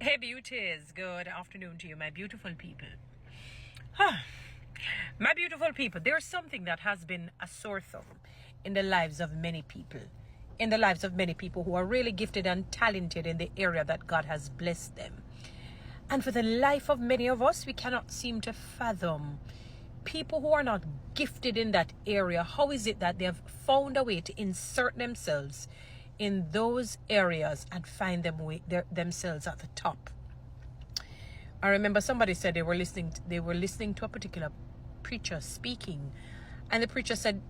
Hey beauties, good afternoon to you, my beautiful people. My beautiful people, there's something that has been a sore thumb in the lives of many people. In the lives of many people who are really gifted and talented in the area that God has blessed them. And for the life of many of us, we cannot seem to fathom people who are not gifted in that area. How is it that they have found a way to insert themselves in those areas and find themselves at the top? I remember somebody said they were listening to a particular preacher speaking, and the preacher said,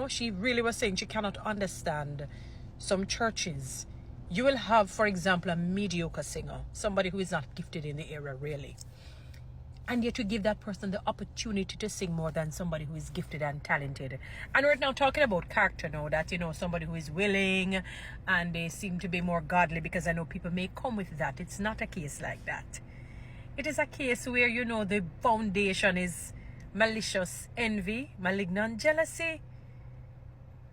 she really was saying she cannot understand some churches. You will have, for example, a mediocre singer, somebody who is not gifted in the area really, and yet you give that person the opportunity to sing more than somebody who is gifted and talented. And we're now talking about character now, that somebody who is willing and they seem to be more godly, because I know people may come with that. It's not a case like that. It is a case where the foundation is malicious envy, malignant jealousy,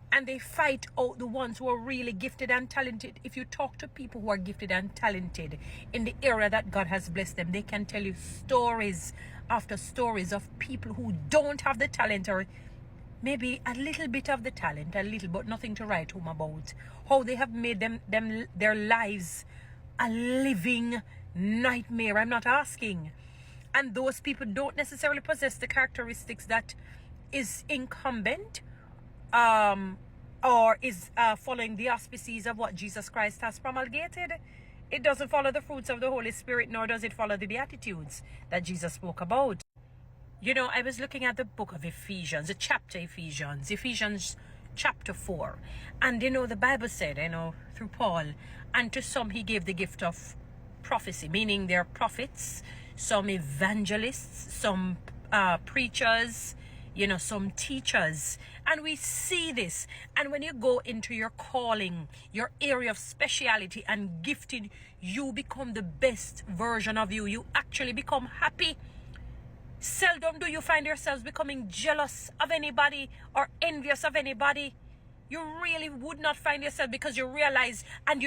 and they fight out the ones who are really gifted and talented. If you talk to people who are gifted and talented in the area that God has blessed them, they can tell you stories after stories of people who don't have the talent, or maybe a little bit of the talent, a little but nothing to write home about. How they have made their lives a living nightmare. I'm not asking. And those people don't necessarily possess the characteristics that is incumbent or is following the auspices of what Jesus Christ has promulgated. It doesn't follow the fruits of the Holy Spirit, nor does it follow the Beatitudes that Jesus spoke about. I was looking at the book of Ephesians, the chapter Ephesians chapter 4. And the Bible said, through Paul, and to some he gave the gift of prophecy, meaning they're prophets, some evangelists, some preachers, some teachers. And we see this. And when you go into your calling, your area of speciality and gifting, you become the best version of you. You actually become happy. Seldom do you find yourselves becoming jealous of anybody or envious of anybody. You really would not find yourself, because you realize and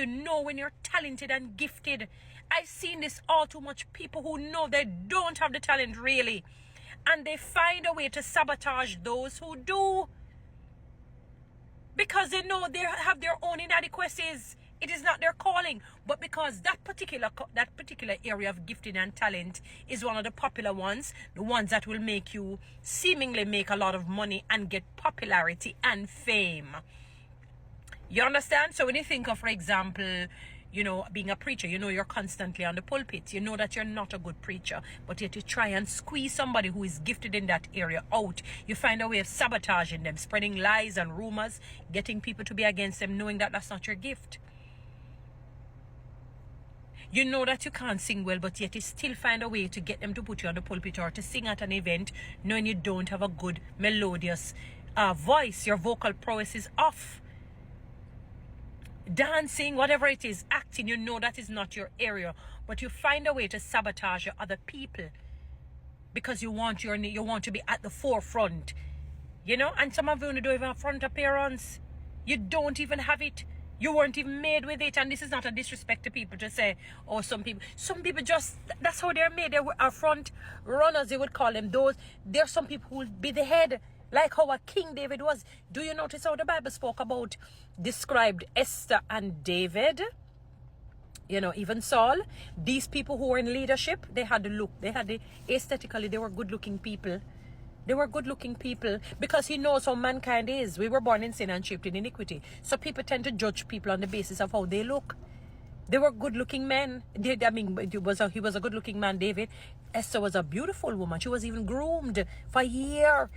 when you're talented and gifted. I've seen this all too much. People who know they don't have the talent really, and they find a way to sabotage those who do, because they know they have their own inadequacies. It is not their calling, but because that particular area of gifting and talent is one of the popular ones, the ones that will make you seemingly make a lot of money and get popularity and fame. You understand? So when you think of, for example, being a preacher, you're constantly on the pulpit. You know that you're not a good preacher, but yet you try and squeeze somebody who is gifted in that area out. You find a way of sabotaging them, spreading lies and rumors, getting people to be against them, knowing that that's not your gift. You know that you can't sing well, but yet you still find a way to get them to put you on the pulpit or to sing at an event, knowing you don't have a good melodious voice. Your vocal prowess is off. Dancing, whatever it is, acting, that is not your area, but you find a way to sabotage your other people because you want to be at the forefront, and some of you don't even have front appearance. You don't even have it. You weren't even made with it. And this is not a disrespect to people to say, oh, some people just, that's how they're made. They are front runners, they would call them. There are some people who will be the head, like how a King David was. Do you notice how the Bible described Esther and David? Even Saul. These people who were in leadership, they had aesthetically, they were good-looking people. They were good-looking people, because he knows how mankind is. We were born in sin and shaped in iniquity. So people tend to judge people on the basis of how they look. They were good-looking men. He was a good-looking man, David. Esther was a beautiful woman. She was even groomed for a year.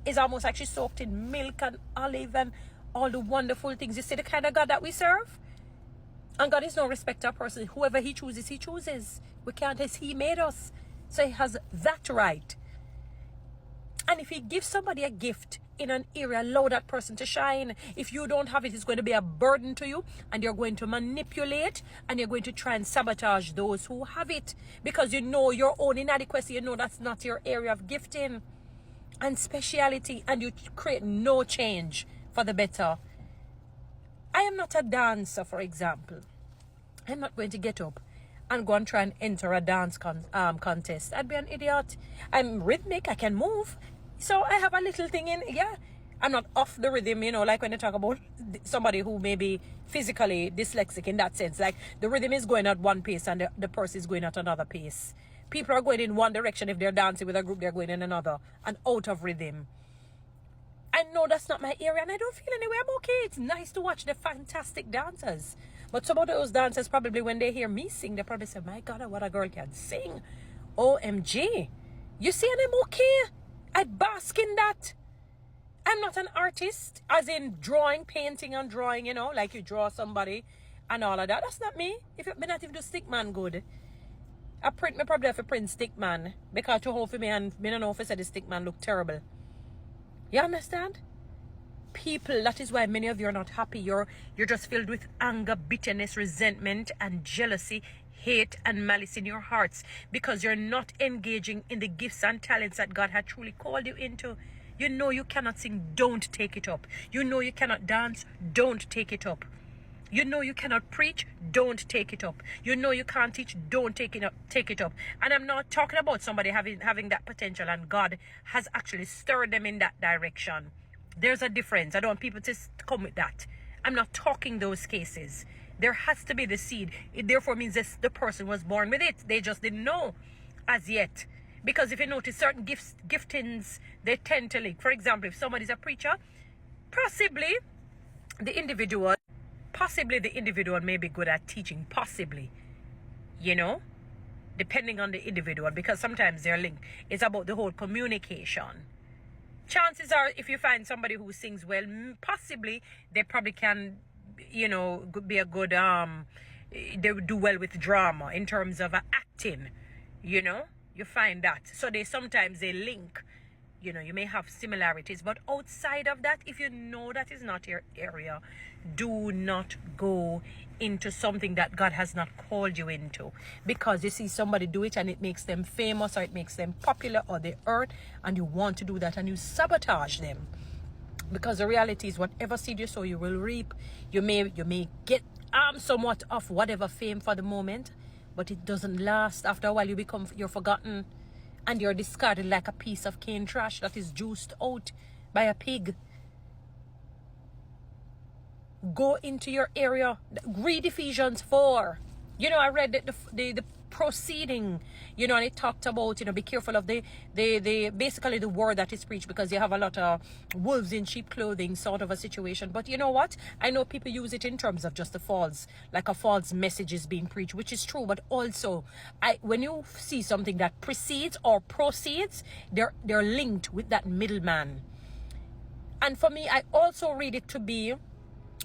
It's almost like she soaked in milk and olive and all the wonderful things. You see the kind of God that we serve? And God is no respecter of person. Whoever he chooses, he chooses. We can't, he made us. So he has that right. And if he gives somebody a gift in an area, allow that person to shine. If you don't have it, it's going to be a burden to you, and you're going to manipulate, and you're going to try and sabotage those who have it, because your own inadequacy. That's not your area of gifting and speciality, and you create no change for the better. I am not a dancer, for example. I'm not going to get up and go and try and enter a dance contest. I'd be an idiot. I'm rhythmic, I can move. So I have a little thing in, yeah. I'm not off the rhythm, you know, like when you talk about somebody who may be physically dyslexic in that sense. Like the rhythm is going at one pace and the person is going at another pace. People are going in one direction. If they're dancing with a group, they're going in another and out of rhythm. I know that's not my area and I don't feel anyway. I'm okay. It's nice to watch the fantastic dancers. But some of those dancers probably, when they hear me sing, they probably say, my God, what a girl can sing. OMG. You see, and I'm okay. I bask in that. I'm not an artist, as in drawing, painting and drawing, you know, like you draw somebody and all of that. That's not me. If you not even do stick man good. I probably have to print stick man because to hold for me and me don't know if I said the stick man look terrible. You understand? People, that is why many of you are not happy. You're just filled with anger, bitterness, resentment and jealousy, hate and malice in your hearts because you're not engaging in the gifts and talents that God had truly called you into. You know you cannot sing, don't take it up. You know you cannot dance, don't take it up. You know you cannot preach, don't take it up. You know you can't teach, don't take it up. And I'm not talking about somebody having that potential and God has actually stirred them in that direction. There's a difference. I don't want people to come with that. I'm not talking those cases. There has to be the seed. It therefore means that the person was born with it. They just didn't know as yet. Because if you notice certain giftings, they tend to link. For example, if somebody's a preacher, possibly the individual may be good at teaching, possibly, you know, depending on the individual, because sometimes they're linked. It's about the whole communication. Chances are, if you find somebody who sings well, possibly they probably can, you know, be a good, they would do well with drama in terms of acting, you know. You find that. So sometimes they link. You know, you may have similarities. But outside of that, if you know that is not your area, do not go into something that God has not called you into. Because you see somebody do it and it makes them famous or it makes them popular or they earn and you want to do that and you sabotage them. Because the reality is whatever seed you sow, you will reap. You may get somewhat of whatever fame for the moment. But it doesn't last. After a while, you're forgotten. And you're discarded like a piece of cane trash that is juiced out by a pig. Go into your area. Read Ephesians 4. You know, I read the proceeding, you know, and it talked about, you know, be careful of the basically the word that is preached, because you have a lot of wolves in sheep clothing sort of a situation. But you know what? I know people use it in terms of just the false, like a false message is being preached, which is true. But also, when you see something that precedes or proceeds, they're linked with that middleman. And for me, I also read it to be,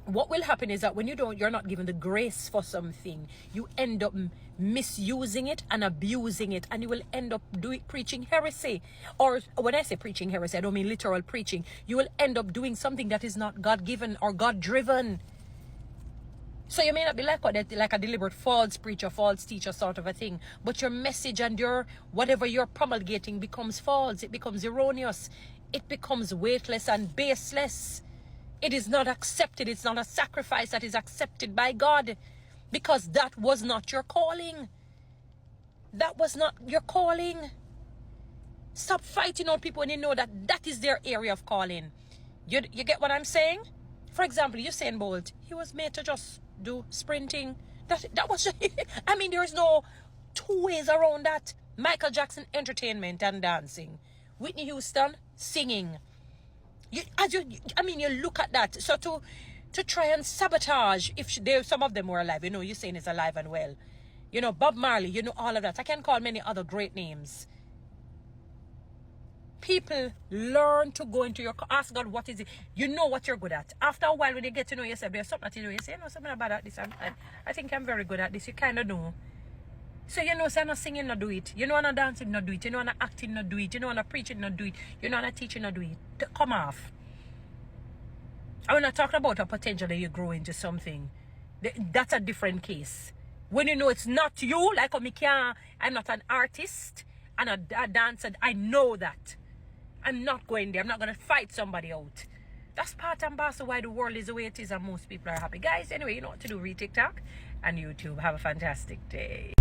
what will happen is that when you're not given the grace for something, you end up misusing it and abusing it, and you will end up preaching heresy. Or when I say preaching heresy, I don't mean literal preaching. You will end up doing something that is not God-given or God-driven. So you may not be like a deliberate false preacher, false teacher sort of a thing, but your message and your whatever you're promulgating becomes false. It becomes erroneous. It becomes weightless and baseless. It is not accepted. It's not a sacrifice that is accepted by God, because that was not your calling. That was not your calling. Stop fighting on people when you know that is their area of calling. You get what I'm saying? For example, Usain Bolt, he was made to just do sprinting. That was I mean, there's no two ways around that. Michael Jackson, entertainment and dancing. Whitney Houston, singing. You look at that. So to try and sabotage, if some of them were alive, you know, you're saying it's alive and well. You know, Bob Marley, you know, all of that. I can call many other great names. People learn to go into ask God, what is it? You know what you're good at. After a while, when you get to know yourself, there's something that you do. You say, you know, something about this. I think I'm very good at this. You kind of know. So you know, so I'm not singing, not do it. You know, I'm not dancing, not do it. You know, I'm not acting, not do it. You know, I'm not preaching, not do it. You know, I'm not teaching, not do it. Come off. I'm not talking about a potential that you grow into something. That's a different case. When you know it's not you, like I'm not an artist and a dancer. I know that. I'm not going there. I'm not going to fight somebody out. That's part and parcel why the world is the way it is and most people are happy. Guys, anyway, you know what to do. Read TikTok and YouTube. Have a fantastic day.